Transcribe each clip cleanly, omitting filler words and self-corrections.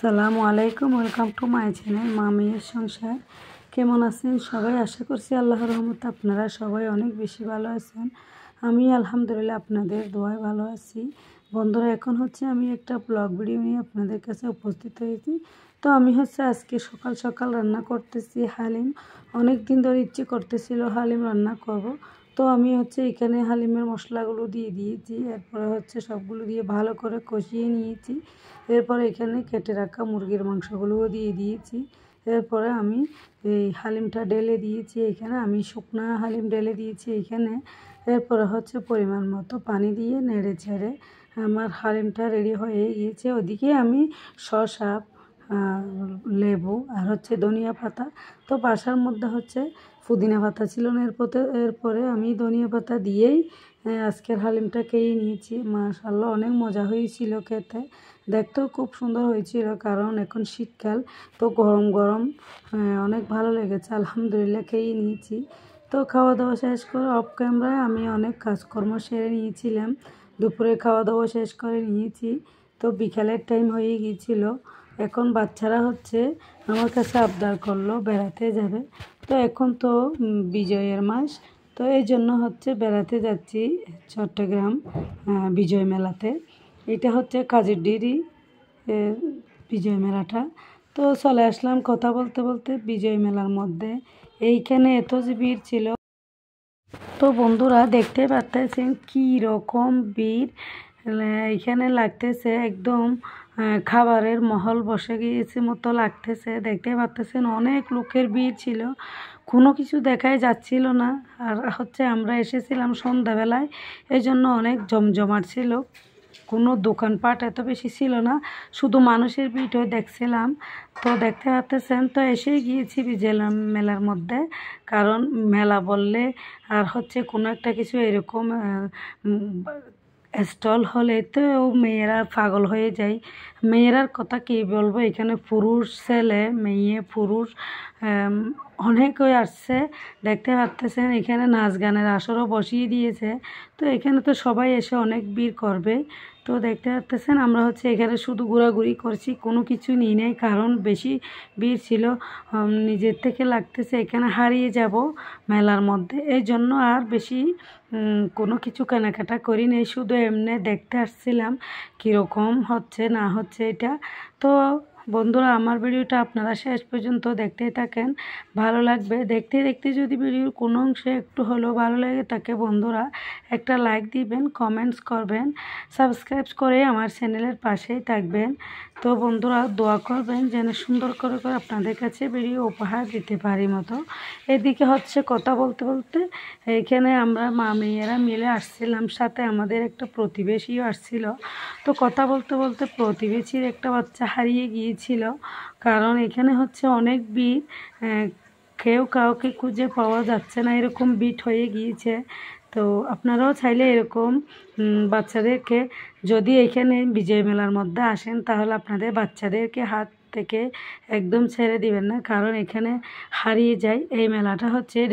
আসসালামু আলাইকুম, welcome to my channel মামির সংসার। কেমন আছেন সবাই? আশা করছি আল্লাহর রহমতে আপনারা সবাই অনেক বেশি ভালো আছেন। আমি আলহামদুলিল্লাহ আপনাদের দোয়ায় ভালো আছি। বন্ধুরা, এখন আমি একটা ব্লগ ভিডিও নিয়ে আপনাদের কাছে উপস্থিত হয়েছি। তো আমি আজকে সকাল সকাল রান্না করতেছি হালিম। অনেক দিন ধরে ইচ্ছে করতেছিল হালিম রান্না করব। তো আমি এখানে হালিমের মশলাগুলো দিয়ে দিয়েছি। এরপরে সবগুলো দিয়ে ভালো করে কষিয়ে নিয়েছি। এরপরে এখানে কেটে রাখা মুরগির মাংসগুলোও দিয়ে দিয়েছি। এরপরে আমি এই হালিমটা ঢেলে দিয়েছি। এখানে আমি শুকনো হালিম ঢেলে দিয়েছি এখানে। এরপরে পরিমাণ মতো পানি দিয়ে নেড়ে ছেড়ে আমার হালিমটা রেডি হয়ে গিয়েছে। ওদিকে আমি শসা, লেবু আর ধনিয়া পাতা, তো বাসার মধ্যে পুদিনা পাতা ছিল না। এরপরে আমি ধনিয়া পাতা দিয়েই আজকের হালিমটা খেয়ে নিয়েছি। মাশাআল্লাহ, অনেক মজা হয়েছিল খেতে, দেখতেও খুব সুন্দর হয়েছিল। কারণ এখন শীতকাল, তো গরম গরম অনেক ভালো লেগেছে। আলহামদুলিল্লাহ খেয়ে নিয়েছি। তো খাওয়া দাওয়া শেষ করে অফ ক্যামেরায় আমি অনেক কাজকর্ম সেরে নিয়েছিলাম। দুপুরে খাওয়া দাওয়া শেষ করে নিয়েছি। তো বিকালের টাইম হয়ে গিয়েছিল। এখন বাচ্চারা আমার কাছে আবদার করলো বেড়াতে যাবে। তো এখন তো বিজয়ের মাস, তো এই জন্য বেড়াতে যাচ্ছি চট্টগ্রাম বিজয় মেলাতে। এটা কাজের ডেরি বিজয় মেলাটা। তো চলে আসলাম কথা বলতে বলতে বিজয় মেলার মধ্যে। এইখানে এত যে ভিড় ছিল, তো বন্ধুরা দেখতে পাচ্ছেন কি রকম ভিড় এখানে লাগতেছে। একদম খাবারের মহল বসে গিয়েছে মতো লাগতেছে। দেখতে পাচ্ছেন অনেক লোকের ভিড় ছিল, কোনো কিছু দেখাই যাচ্ছিল না। আর আমরা এসেছিলাম সন্ধ্যাবেলায়, এই জন্য অনেক জমজমাট ছিল। কোনো দোকানপাট এত বেশি ছিল না, শুধু মানুষের ভিড় দেখছিলাম। তো দেখতে পাচ্ছেন, তো এসেই গিয়েছি বিজয় মেলার মধ্যে। কারণ মেলা বললে আর কোনো একটা কিছু এরকম স্টল হলে তো মেয়েরা পাগল হয়ে যায়। মেয়েরার কথা কী বলবো, এখানে পুরুষ ছেলে মেয়ে পুরুষ অনেকই আসছে। দেখতে পাচ্ছেন এখানে নাচ গানের আসরও বসিয়ে দিয়েছে। তো এখানে তো সবাই এসে অনেক ভিড় করবে। তো দেখতে পাচ্ছেন আমরা এখানে শুধু ঘোরাঘুরি করছি, কোনো কিছু নিই নাই। কারণ বেশি ভিড় ছিল, নিজের থেকে লাগতেছে এখানে হারিয়ে যাব মেলার মধ্যে। এই জন্য আর বেশি কোনো কিছু কেনাকাটা করি নাই, শুধু এমনি দেখতে আসছিলাম কীরকম না এটা। তো বন্ধুরা, আমার ভিডিওটা আপনারা শেষ পর্যন্ত দেখতেই থাকেন, ভালো লাগবে। দেখতে দেখতে যদি ভিডিওর কোনো অংশে একটু হলেও ভালো লাগে থাকে, বন্ধুরা একটা লাইক দিবেন, কমেন্টস করবেন, সাবস্ক্রাইব করে আমার চ্যানেলের পাশেই থাকবেন। তো বন্ধুরা দোয়া করবেন যেন সুন্দর করে আপনাদের কাছে ভিডিও উপহার দিতে পারি মতো। এদিকে কথা বলতে বলতে এখানে আমরা মেয়েরা মিলে আসছিলাম, সাথে আমাদের একটা প্রতিবেশীও আসছিল। তো কথা বলতে বলতে প্রতিবেশীর একটা বাচ্চা হারিয়ে গিয়েছিল। কারণ এখানে অনেক ভিড়, কেউ কাউকে খুঁজে পাওয়া যাচ্ছে না, এরকম ভিড় হয়ে গিয়েছে। তো আপনারাও চাইলে এরকম বাচ্চাদেরকে, যদি এখানে বিজয় মেলার মধ্যে আসেন, তাহলে আপনাদের বাচ্চাদেরকে হাত থেকে একদম ছেড়ে দিবেন না। কারণ এখানে হারিয়ে যায়। এই মেলাটা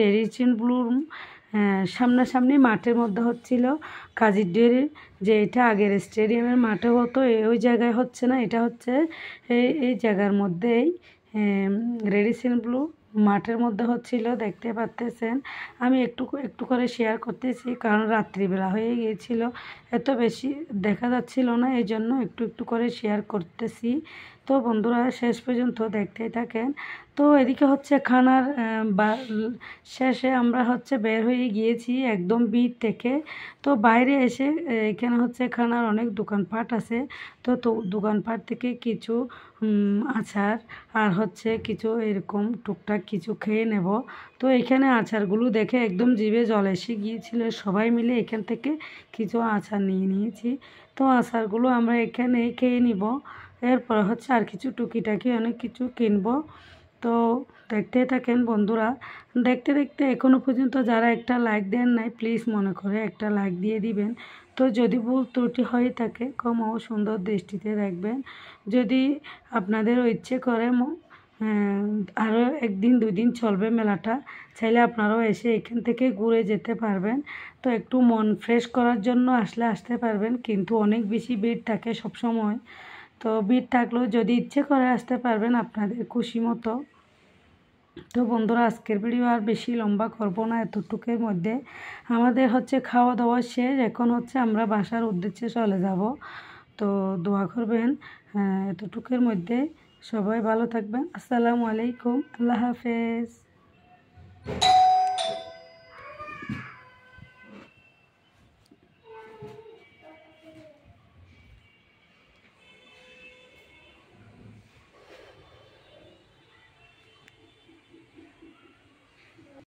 রেডিসন ব্লু সামনাসামনি মাঠের মধ্যে হচ্ছিল কাজীর ডেরির, যে এটা আগের স্টেডিয়ামের মাঠে হতো, ওই জায়গায় হচ্ছে না, এটা এই জায়গার মধ্যেই রেডিসন ব্লু মাঠের মধ্যে হচ্ছিল। দেখতে পাচ্ছেন আমি একটু একটু করে শেয়ার করতেছি, কারণ রাত্রিবেলা হয়ে গিয়েছিল, এত বেশি দেখা যাচ্ছিল না, এই জন্য একটু একটু করে শেয়ার করতেছি। তো বন্ধুরা শেষ পর্যন্ত দেখতেই থাকেন। তো এদিকে খানার শেষে আমরা বের হয়ে গিয়েছি একদম ভিড় থেকে। তো বাইরে এসে এখানে খানার অনেক দোকানপাট আছে। তো দোকানপাট থেকে কিছু আচার আর কিছু এরকম টুকটাক কিছু খেয়ে নেব। তো এখানে আচারগুলো দেখে একদম জিভে জল এসে গিয়েছিল। সবাই মিলে এখান থেকে কিছু আচার নিয়ে নিয়েছি। তো আচারগুলো আমরা এখানে খেয়ে নিব। এরপর আর কিছু টুকিটাকি অনেক কিছু কিনবো। তো দেখতে থাকেন বন্ধুরা। দেখতে দেখতে এখনও পর্যন্ত যারা একটা লাইক দেন নাই, প্লিজ মনে করে একটা লাইক দিয়ে দিবেন। তো যদি ভুল ত্রুটি হয়ে থাকে ক্ষমা ও সুন্দর দৃষ্টিতে দেখবেন। যদি আপনাদেরও ইচ্ছে করে আরও একদিন দুদিন চলবে মেলাটা, চাইলে আপনারাও এসে এখান থেকে ঘুরে যেতে পারবেন। তো একটু মন ফ্রেশ করার জন্য আসতে পারবেন, কিন্তু অনেক বেশি ভিড় থাকে সবসময়। তো ভিড় থাকলেও যদি ইচ্ছে করে আসতে পারবেন আপনাদের খুশি মতো। তো বন্ধুরা, আজকের ভিডিও আর বেশি লম্বা করব না, এতটুকুর মধ্যে আমাদের হচ্ছে খাওয়া দাওয়া শেষ। এখন হচ্ছে আমরা বাসার উদ্দেশ্যে চলে যাব। তো দোয়া করবেন। এতটুকুর মধ্যে সবাই ভালো থাকবেন। আসসালামু আলাইকুম, আল্লাহ হাফেজ।